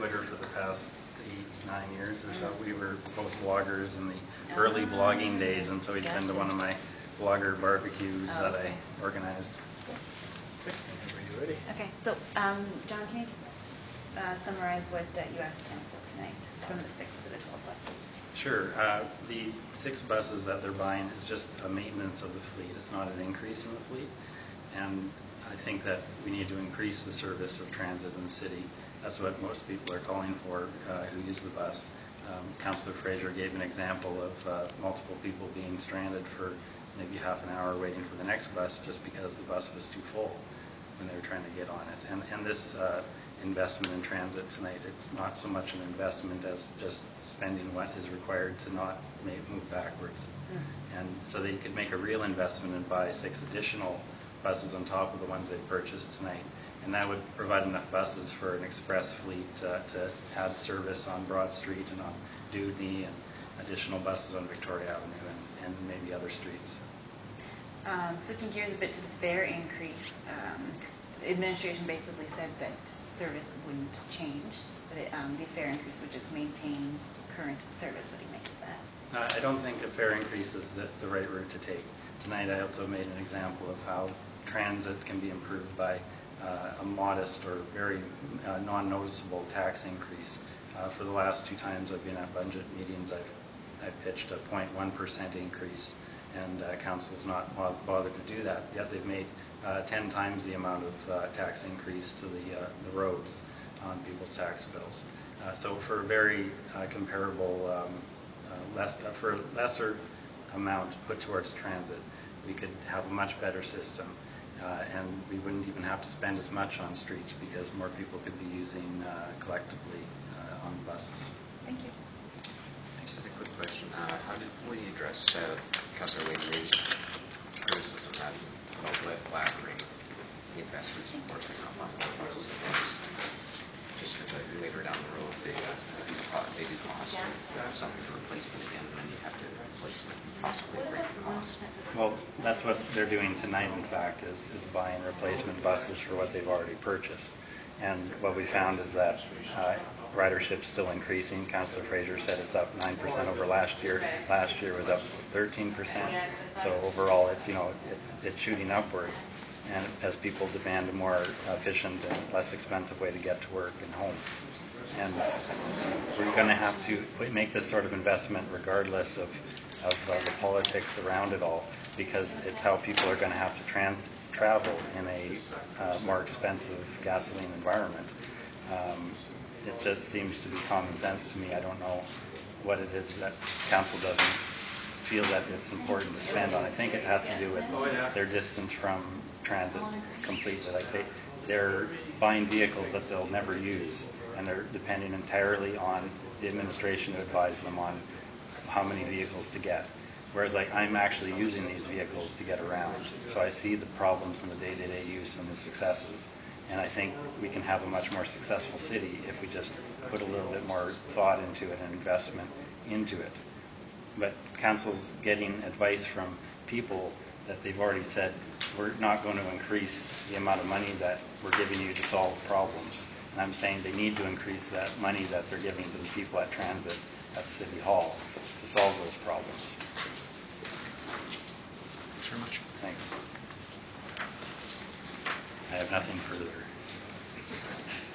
Twitter for the past 8-9 years or so. We were both bloggers in the early blogging days, and so he's been to one of my blogger barbecues that I organized. Okay, so John, can you just summarize what you asked council tonight from the 6 to the 12 buses? Sure. The 6 buses that they're buying is just a maintenance of the fleet. It's not an increase in the fleet. And I think that we need to increase the service of transit in the city. That's what most people are calling for who use the bus. Councillor Fraser gave an example of multiple people being stranded for maybe half an hour waiting for the next bus just because the bus was too full when they were trying to get on it. And this investment in transit tonight, it's not so much an investment as just spending what is required to not move backwards. And so they could make a real investment and buy 6 additional buses on top of the ones they purchased tonight. And that would provide enough buses for an express fleet to add service on Broad Street and on Dewdney, and additional buses on Victoria Avenue and maybe other streets. Switching gears a bit to the fare increase, the administration basically said that service wouldn't change, but the fare increase would just maintain current service. What do you make of that? I don't think a fare increase is the right route to take. Tonight I also made an example of how transit can be improved by a modest or very non-noticeable tax increase. For the last 2 times I've been at budget meetings, I've pitched a 0.1% increase, and council's not bothered to do that. Yet they've made 10 times the amount of tax increase to the roads on people's tax bills. So for a very comparable, for a lesser amount put towards transit, we could have a much better system, and we wouldn't even have to spend as much on streets because more people could be using collectively on buses. Thank you. Just a quick question. How will you address Councillor Wayne raised criticism that laddering the investments, of course, they're not buying more buses at once, just because later down the road they do cost something to replace them again, and then you have to replace them and possibly break the cost. Well, that's what they're doing tonight, in fact, is buying replacement buses for what they've already purchased. And what we found is that ridership's still increasing. Councillor Fraser said it's up 9% over last year. Last year was up 13%. So overall, it's shooting upward. And as people demand a more efficient and less expensive way to get to work and home. And we're going to have to make this sort of investment regardless of the politics around it all, because it's how people are going to have to travel in a more expensive gasoline environment. It just seems to be common sense to me. I don't know what it is that council doesn't feel that it's important to spend on. I think it has to do with their distance from transit completely. Like they're buying vehicles that they'll never use, and they're depending entirely on the administration to advise them on how many vehicles to get. Whereas I'm actually using these vehicles to get around. So I see the problems in the day-to-day use and the successes. And I think we can have a much more successful city if we just put a little bit more thought into it and investment into it. But council's getting advice from people that they've already said, we're not going to increase the amount of money that we're giving you to solve problems. And I'm saying they need to increase that money that they're giving to the people at transit at the City Hall to solve those problems. Thanks very much. Thanks. I have nothing further.